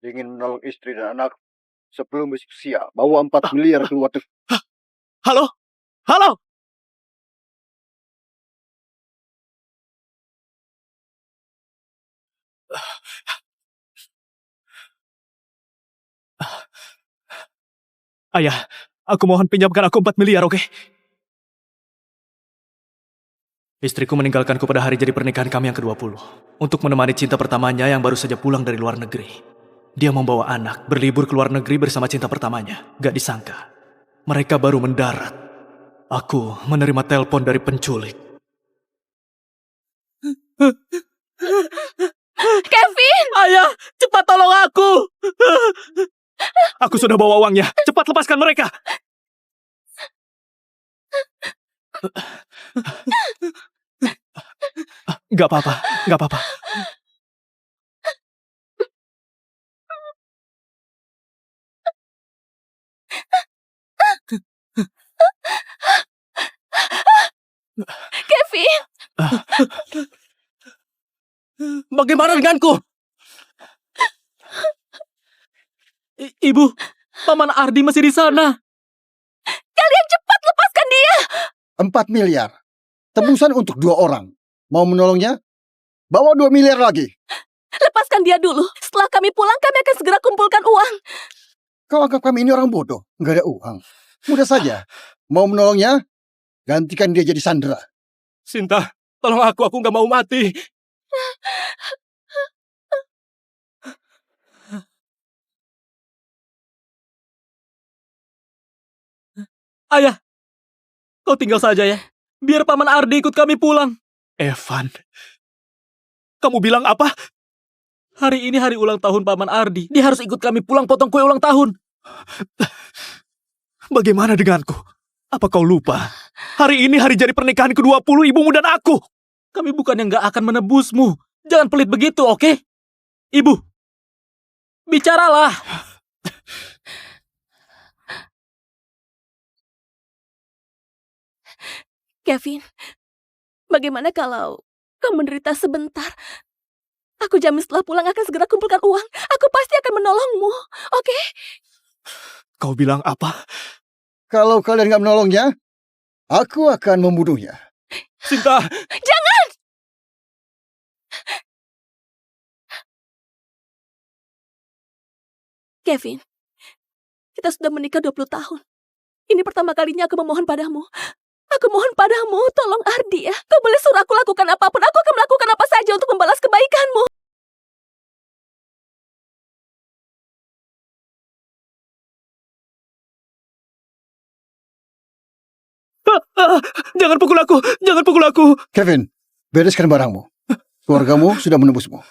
ingin menolong istri dan anak sebelum usia. Bawa 4 miliar keluar. Halo? Halo? Ayah, aku mohon pinjamkan aku 4 miliar, oke? Istriku meninggalkanku pada hari jadi pernikahan kami yang ke-20 untuk menemani cinta pertamanya yang baru saja pulang dari luar negeri. Dia membawa anak, berlibur ke luar negeri bersama cinta pertamanya. Gak disangka, mereka baru mendarat. Aku menerima telepon dari penculik. Kevin! Ayah, cepat tolong aku! Aku sudah bawa uangnya. Cepat lepaskan mereka! Gak apa-apa, gak apa-apa. Kevin! Bagaimana denganku? Ibu, Paman Ardi masih di sana. Kalian cepat lepaskan dia! 4 miliar. Tebusan untuk 2 orang. Mau menolongnya? Bawa 2 miliar lagi. Lepaskan dia dulu. Setelah kami pulang, kami akan segera kumpulkan uang. Kau anggap kami ini orang bodoh? Nggak ada uang. Mudah saja. Mau menolongnya? Gantikan dia jadi sandera. Sinta, tolong aku nggak mau mati. Ayah, kau tinggal saja ya. Biar Paman Ardi ikut kami pulang. Evan, kamu bilang apa? Hari ini hari ulang tahun Paman Ardi. Dia harus ikut kami pulang potong kue ulang tahun. Bagaimana denganku? Apa kau lupa? Hari ini hari jadi pernikahan ke-20 ibumu dan aku. Kami bukan yang gak akan menebusmu. Jangan pelit begitu, oke? Ibu, bicaralah. Kevin, bagaimana kalau kau menderita sebentar? Aku jamin setelah pulang akan segera kumpulkan uang. Aku pasti akan menolongmu, oke? Kau bilang apa? Kalau kalian nggak menolongnya, aku akan membunuhnya. Sinta! Jangan! Kevin, kita sudah menikah 20 tahun. Ini pertama kalinya aku memohon padamu. Aku mohon padamu, tolong Ardi ya. Kau boleh suruh aku lakukan apapun. Aku akan melakukan apa saja untuk membalas kebaikanmu. Jangan pukul aku! Jangan pukul aku! Kevin, bereskan barangmu. Keluargamu sudah menebusmu.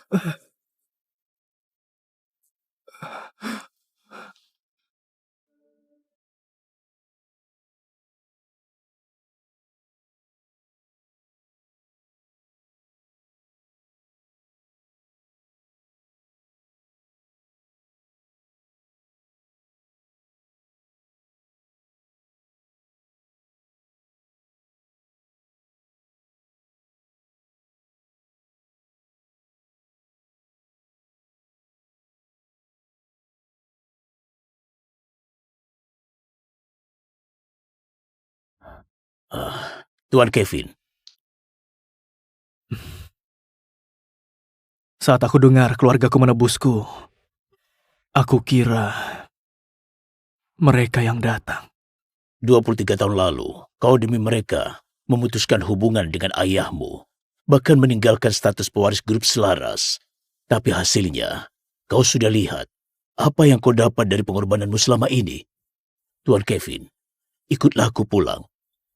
Tuan Kevin. Saat aku dengar keluargaku menebusku, aku kira mereka yang datang. 23 tahun lalu, kau demi mereka memutuskan hubungan dengan ayahmu, bahkan meninggalkan status pewaris grup selaras. Tapi hasilnya, kau sudah lihat apa yang kau dapat dari pengorbananmu selama ini. Tuan Kevin, ikutlah aku pulang.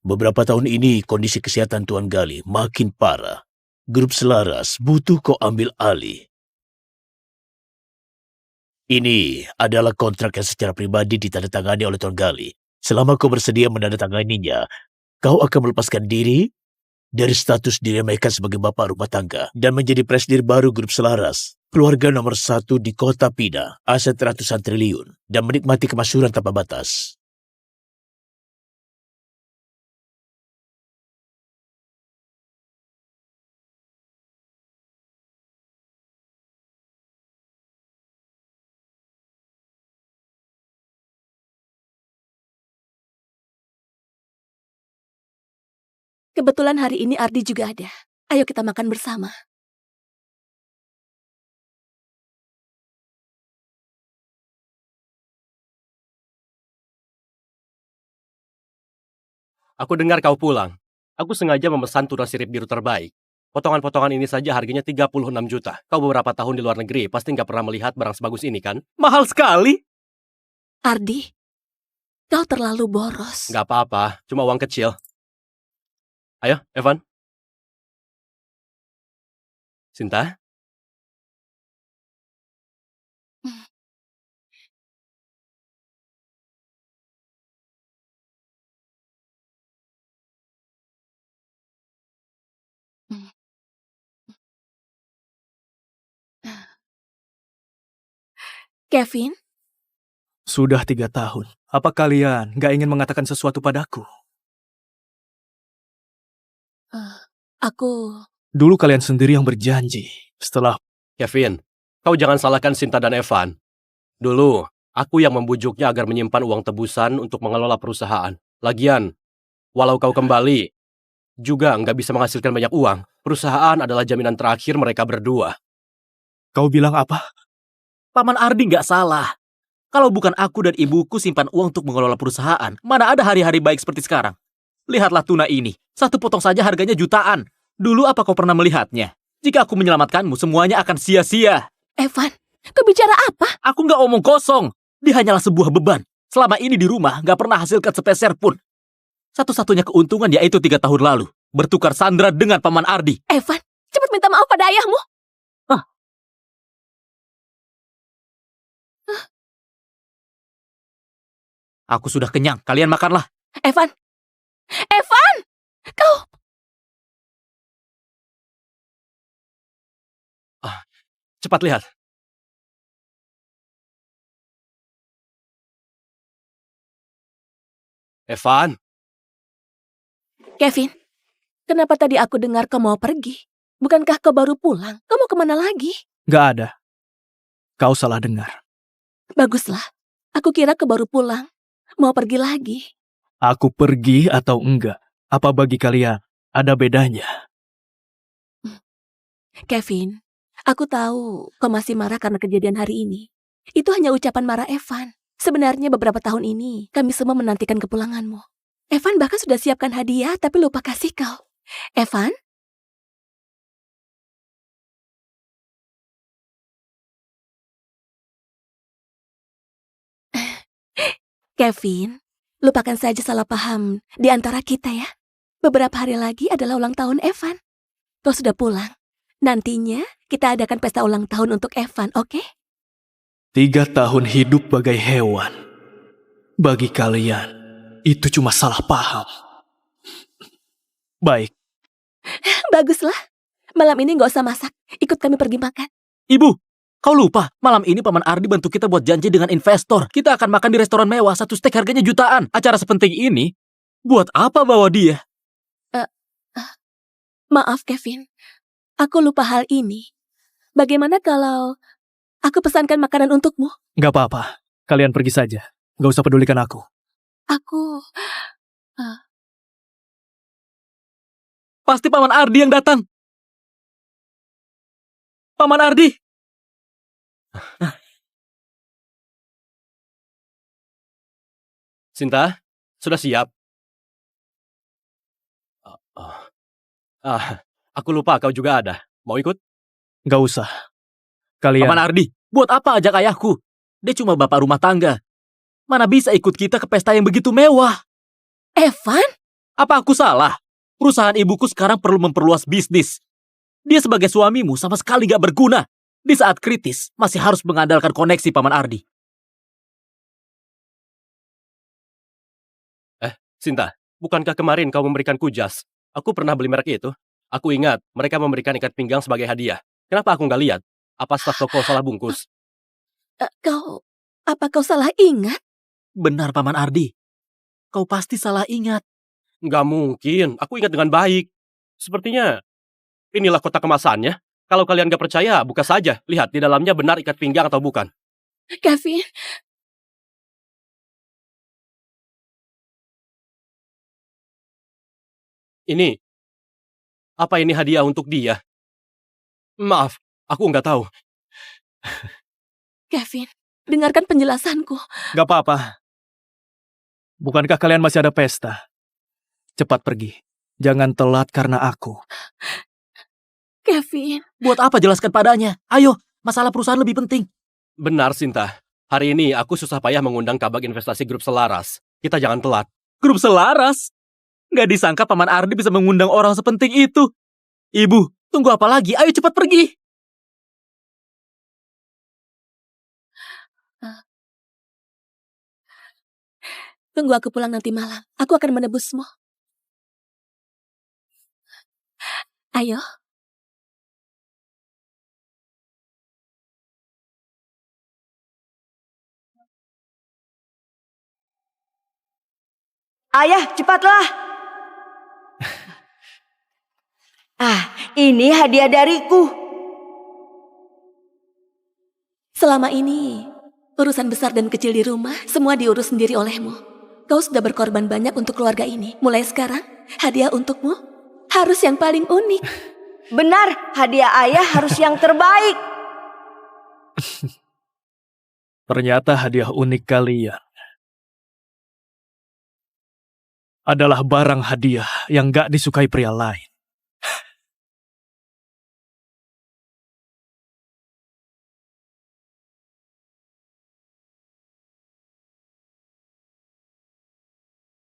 Beberapa tahun ini kondisi kesehatan Tuan Gali makin parah. Grup selaras butuh kau ambil alih. Ini adalah kontrak yang secara pribadi ditandatangani oleh Tuan Gali. Selama kau bersedia menandatanganinya, kau akan melepaskan diri dari status diremehkan sebagai bapak rumah tangga dan menjadi presidir baru grup selaras. Keluarga nomor 1 di kota Pida, aset ratusan triliun, dan menikmati kemasyhuran tanpa batas. Kebetulan hari ini Ardi juga ada. Ayo kita makan bersama. Aku dengar kau pulang. Aku sengaja memesan tuna sirip biru terbaik. Potongan-potongan ini saja harganya 36 juta. Kau beberapa tahun di luar negeri, pasti nggak pernah melihat barang sebagus ini kan? Mahal sekali. Ardi, kau terlalu boros. Nggak apa-apa, cuma uang kecil. Ayo, Evan. Sinta? Kevin, Sudah 3 tahun. Apa kalian gak ingin mengatakan sesuatu padaku? aku... Dulu kalian sendiri yang berjanji. Setelah Kevin, kau jangan salahkan Sinta dan Evan. Dulu, aku yang membujuknya agar menyimpan uang tebusan untuk mengelola perusahaan. Lagian, walau kau kembali, juga nggak bisa menghasilkan banyak uang. Perusahaan adalah jaminan terakhir mereka berdua. kau bilang apa? Paman Ardi nggak salah. Kalau bukan aku dan ibuku simpan uang untuk mengelola perusahaan, mana ada hari-hari baik seperti sekarang. Lihatlah tuna ini. Satu potong saja harganya jutaan. Dulu apa kau pernah melihatnya? Jika aku menyelamatkanmu, semuanya akan sia-sia. Evan, kau bicara apa? Aku nggak omong kosong. Dia hanyalah sebuah beban. Selama ini di rumah nggak pernah hasilkan sepeser pun. Satu-satunya keuntungan yaitu 3 tahun lalu. Bertukar Sandra dengan Paman Ardi. Evan, cepat minta maaf pada ayahmu. Aku sudah kenyang. Kalian makanlah. Evan, Evan, kau... Cepat lihat. Evan, Kevin, kenapa tadi aku dengar kau mau pergi? Bukankah kau baru pulang? Kau mau kemana lagi? Gak ada. Kau salah dengar. Baguslah, aku kira kau baru pulang. Mau pergi lagi. Aku pergi atau enggak? Apa bagi kalian ada bedanya? Kevin, aku tahu kau masih marah karena kejadian hari ini. Itu hanya ucapan marah Evan. Sebenarnya beberapa tahun ini, kami semua menantikan kepulanganmu. Evan bahkan sudah siapkan hadiah, tapi lupa kasih kau. Evan? Kevin, lupakan saja salah paham di antara kita ya. Beberapa hari lagi adalah ulang tahun Evan. Kau sudah pulang. Nantinya kita adakan pesta ulang tahun untuk Evan, oke? 3 tahun hidup bagai hewan. Bagi kalian, itu cuma salah paham. Baik, Baguslah. Malam ini nggak usah masak. Ikut kami pergi makan. Ibu, kau lupa, malam ini Paman Ardi bantu kita buat janji dengan investor. Kita akan makan di restoran mewah, 1 steak harganya jutaan. Acara sepenting ini, buat apa bawa dia? Maaf, Kevin. Aku lupa hal ini. Bagaimana kalau aku pesankan makanan untukmu? gak apa-apa. Kalian pergi saja. Gak usah pedulikan aku. Aku... Pasti Paman Ardi yang datang. Paman Ardi. Sinta, sudah siap? Aku lupa kau juga ada. Mau ikut? Gak usah. Kalian... Paman Ardi, buat apa ajak ayahku? Dia cuma bapak rumah tangga. Mana bisa ikut kita ke pesta yang begitu mewah? Evan? Apa aku salah? Perusahaan ibuku sekarang perlu memperluas bisnis. Dia sebagai suamimu sama sekali gak berguna. Di saat kritis, masih harus mengandalkan koneksi Paman Ardi. Sinta, bukankah kemarin kau memberikanku jas? Aku pernah beli merek itu. Aku ingat, mereka memberikan ikat pinggang sebagai hadiah. Kenapa aku nggak lihat? Apa staf toko salah bungkus? Apa kau salah ingat? Benar Paman Ardi. Kau pasti salah ingat. Nggak mungkin, aku ingat dengan baik. Sepertinya, inilah kotak kemasannya. Kalau kalian nggak percaya, buka saja. Lihat, di dalamnya benar ikat pinggang atau bukan. Kevin, Ini, Apa ini hadiah untuk dia? Maaf, aku nggak tahu. Kevin, dengarkan penjelasanku. Gak apa-apa. Bukankah kalian masih ada pesta? Cepat pergi. Jangan telat karena aku. Kevin, Buat apa jelaskan padanya? Ayo, masalah perusahaan lebih penting. Benar, Sinta. Hari ini aku susah payah mengundang Kabak Investasi Grup Selaras. Kita jangan telat. Grup Selaras? Nggak disangka Paman Ardi bisa mengundang orang sepenting itu. Ibu, tunggu apa lagi? Ayo cepat pergi. tunggu aku pulang nanti malam. Aku akan menebusmu. Ayo. Ayah, cepatlah. Ini hadiah dariku. Selama ini, urusan besar dan kecil di rumah, semua diurus sendiri olehmu. Kau sudah berkorban banyak untuk keluarga ini. Mulai sekarang, hadiah untukmu harus yang paling unik. Benar, hadiah ayah harus yang terbaik. Ternyata hadiah unik kalian adalah barang hadiah yang gak disukai pria lain.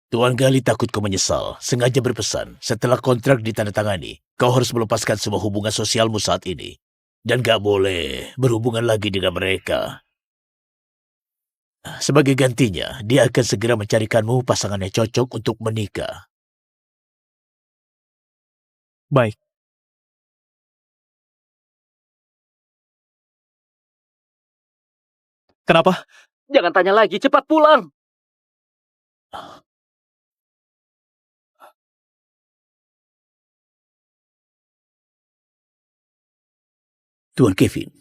Tuan Gali takut kau menyesal, sengaja berpesan, setelah kontrak ditandatangani, kau harus melepaskan semua hubungan sosialmu saat ini. Dan gak boleh berhubungan lagi dengan mereka. Sebagai gantinya, dia akan segera mencarikanmu pasangan yang cocok untuk menikah. Baik. Kenapa? Jangan tanya lagi, cepat pulang. Tuan Kevin,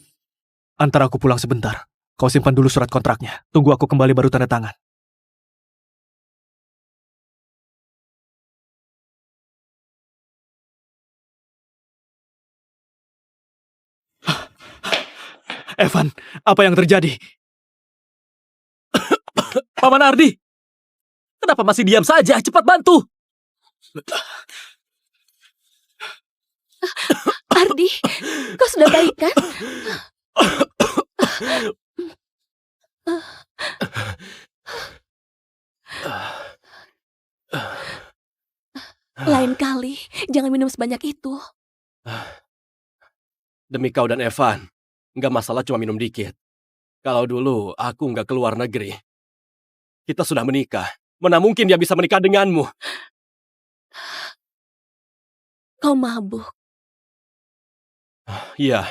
Antar aku pulang sebentar. Kau simpan dulu surat kontraknya. Tunggu aku kembali baru tanda tangan. Evan, apa yang terjadi? Paman Ardi, kenapa masih diam saja? Cepat bantu. Ardi, kau sudah baik kan? Lain kali, jangan minum sebanyak itu. Demi kau dan Evan, nggak masalah cuma minum dikit. Kalau dulu aku nggak keluar negeri, kita sudah menikah. Mana mungkin dia bisa menikah denganmu? Kau mabuk. Iya,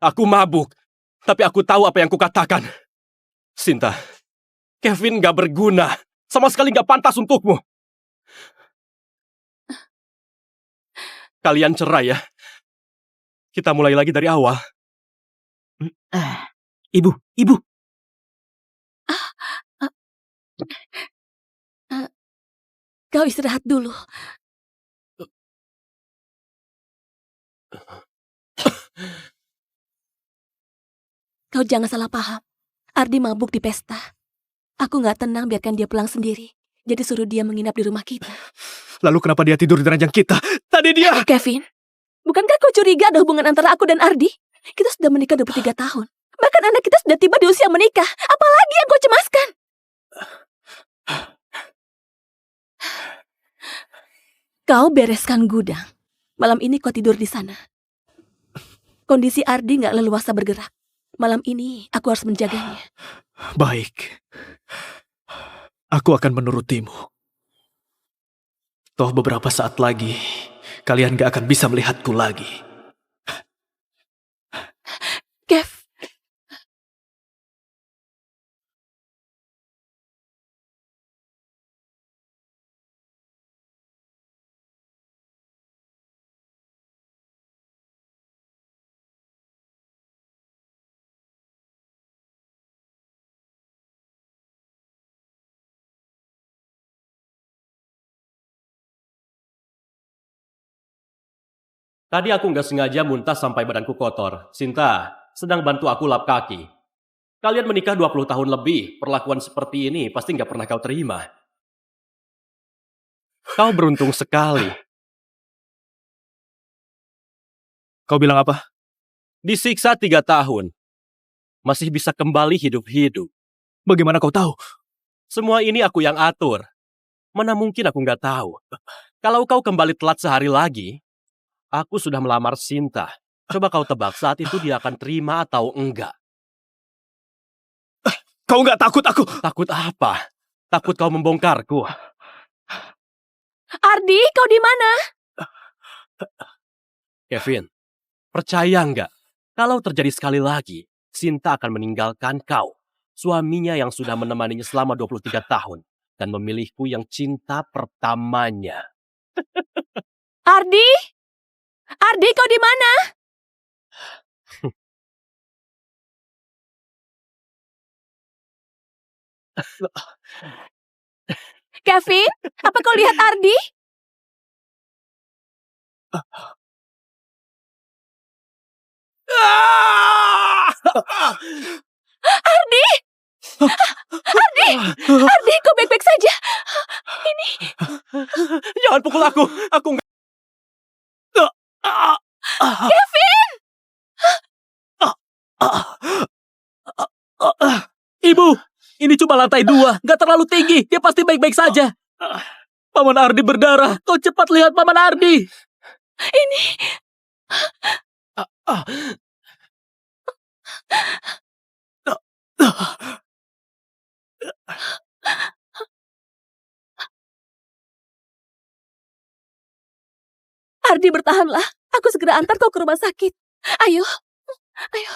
aku mabuk. Tapi aku tahu apa yang kukatakan. Sinta, Kevin nggak berguna. Sama sekali nggak pantas untukmu. Kalian cerai ya. Kita mulai lagi dari awal. Ibu. Kau istirahat dulu. Kau jangan salah paham. Ardi mabuk di pesta. Aku gak tenang biarkan dia pulang sendiri. Jadi suruh dia menginap di rumah kita. Lalu kenapa dia tidur di ranjang kita? Tadi dia... Kevin, bukankah kau curiga ada hubungan antara aku dan Ardi? Kita sudah menikah 23 tahun. Bahkan anak kita sudah tiba di usia menikah. Apalagi yang kau cemaskan? Kau bereskan gudang. Malam ini kau tidur di sana. Kondisi Ardi gak leluasa bergerak. Malam ini aku harus menjaganya. Baik. Aku akan menurutimu. Toh beberapa saat lagi, kalian gak akan bisa melihatku lagi. Kev, Tadi aku nggak sengaja muntah sampai badanku kotor. Sinta sedang bantu aku lap kaki. Kalian menikah 20 tahun lebih, perlakuan seperti ini pasti nggak pernah kau terima. Kau beruntung sekali. Kau bilang apa? Disiksa 3 tahun. Masih bisa kembali hidup-hidup. Bagaimana kau tahu? Semua ini aku yang atur. Mana mungkin aku nggak tahu. Kalau kau kembali telat sehari lagi, aku sudah melamar Sinta. Coba kau tebak saat itu dia akan terima atau enggak. Kau nggak takut aku? Takut apa? Takut kau membongkarku. Ardi, kau di mana? Kevin, percaya nggak? Kalau terjadi sekali lagi, Sinta akan meninggalkan kau. Suaminya yang sudah menemaninya selama 23 tahun. Dan memilihku yang cinta pertamanya. Ardi? Ardi, kau di mana? Kevin, apa kau lihat Ardi? Ardi! Ardi, kau baik-baik saja? Ini... Jangan pukul aku. Aku nggak... Kevin! Ibu, ini cuma lantai 2, nggak terlalu tinggi. Dia pasti baik-baik saja. Paman Ardi berdarah. Kau cepat lihat Paman Ardi. Ini... Ardi, bertahanlah. Aku segera antar kau ke rumah sakit. Ayo. Ayo.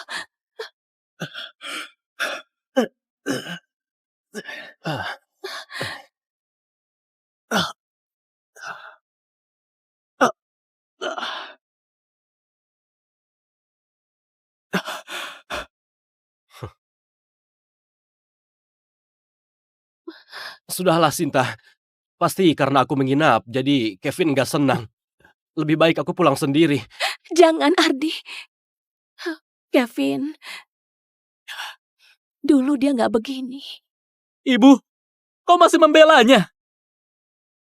Sudahlah, Sinta. Pasti karena aku menginap, jadi Kevin nggak senang. Lebih baik aku pulang sendiri. Jangan, Ardi. Kevin. Dulu dia nggak begini. Ibu, kau masih membelanya.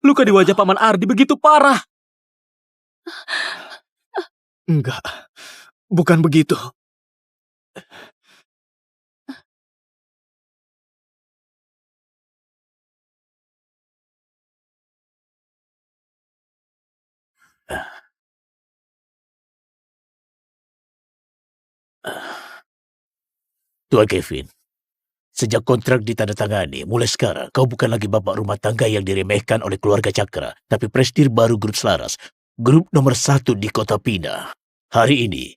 Luka di wajah Paman Ardi begitu parah. Enggak, bukan begitu. Tuan Kevin, sejak kontrak ditandatangani, mulai sekarang kau bukan lagi bapak rumah tangga yang diremehkan oleh keluarga Cakra, tapi prestir baru grup Selaras, grup nomor 1 di kota Pina. Hari ini,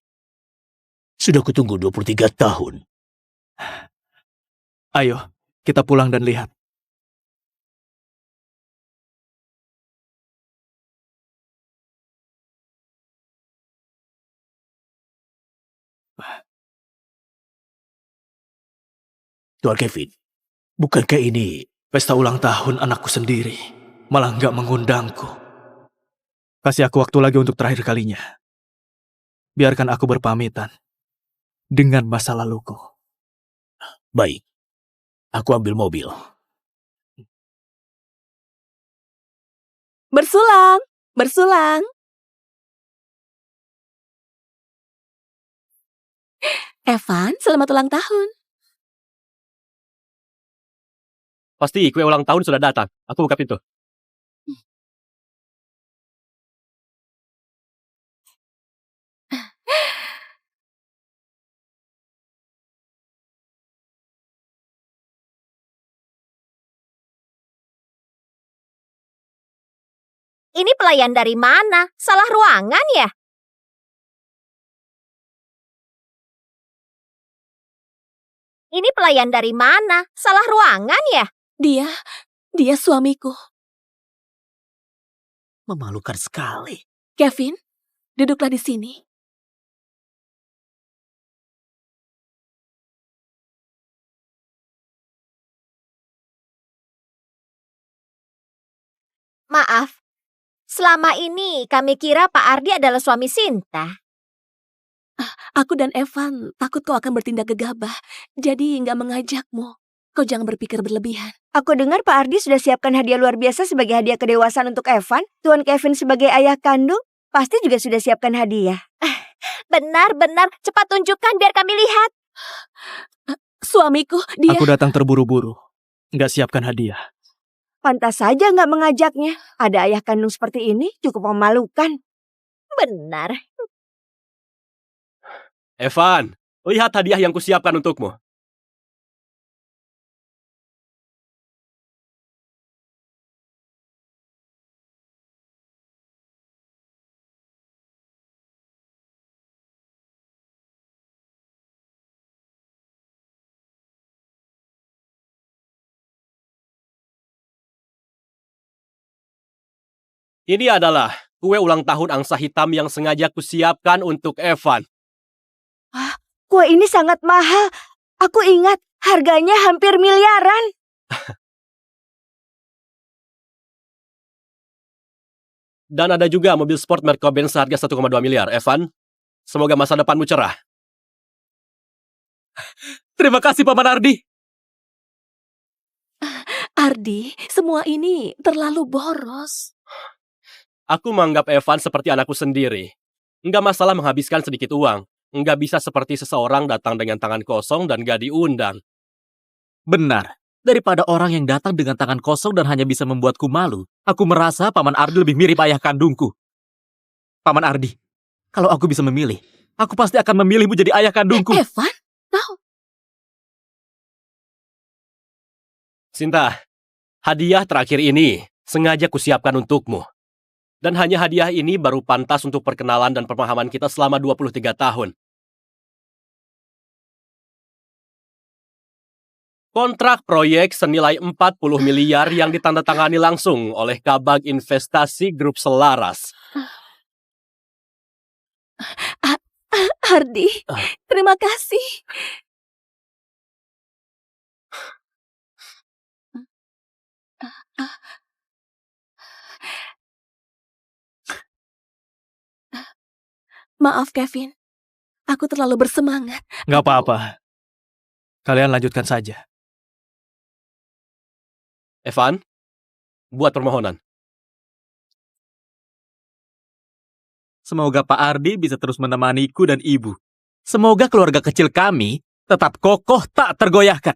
sudah kutunggu 23 tahun. Ayo, kita pulang dan lihat. Tuan Kevin, bukankah ini... Pesta ulang tahun anakku sendiri, malah nggak mengundangku. Kasih aku waktu lagi untuk terakhir kalinya. Biarkan aku berpamitan dengan masa laluku. Baik, aku ambil mobil. Bersulang. Bersulang. Evan, selamat ulang tahun. Pasti kue ulang tahun sudah datang. Aku buka pintu. Ini pelayan dari mana? Salah ruangan ya? Ini pelayan dari mana? Salah ruangan ya? Dia suamiku. Memalukan sekali. Kevin, duduklah di sini. Maaf, Selama ini kami kira Pak Ardi adalah suami Sinta. Aku dan Evan takut kau akan bertindak gegabah, jadi nggak mengajakmu. Kau jangan berpikir berlebihan. Aku dengar Pak Ardi sudah siapkan hadiah luar biasa sebagai hadiah kedewasaan untuk Evan. Tuan Kevin sebagai ayah kandung pasti juga sudah siapkan hadiah. Benar-benar, cepat tunjukkan biar kami lihat. Suamiku, dia... Aku datang terburu-buru. Nggak siapkan hadiah. Pantas saja nggak mengajaknya. Ada ayah kandung seperti ini cukup memalukan. Benar. Evan, lihat hadiah yang kusiapkan untukmu. Ini adalah kue ulang tahun angsa hitam yang sengaja kusiapkan untuk Evan. Kue ini sangat mahal. Aku ingat harganya hampir miliaran. Dan ada juga mobil sport merek Benz seharga 1,2 miliar. Evan, semoga masa depanmu cerah. Terima kasih Paman Ardi. Ardi, semua ini terlalu boros. Aku menganggap Evan seperti anakku sendiri. Nggak masalah menghabiskan sedikit uang. Nggak bisa seperti seseorang datang dengan tangan kosong dan gak diundang. Benar. Daripada orang yang datang dengan tangan kosong dan hanya bisa membuatku malu, aku merasa Paman Ardi lebih mirip ayah kandungku. Paman Ardi, kalau aku bisa memilih, aku pasti akan memilihmu jadi ayah kandungku. Evan? Kau? Sinta, hadiah terakhir ini sengaja kusiapkan untukmu. Dan hanya hadiah ini baru pantas untuk perkenalan dan pemahaman kita selama 23 tahun. Kontrak proyek senilai 40 miliar yang ditandatangani langsung oleh Kabag Investasi Grup Selaras. Ardi, terima kasih. Maaf, Kevin. Aku terlalu bersemangat. Nggak apa-apa. Kalian lanjutkan saja. Evan, buat permohonan. Semoga Pak Ardi bisa terus menemaniku dan ibu. Semoga keluarga kecil kami tetap kokoh tak tergoyahkan.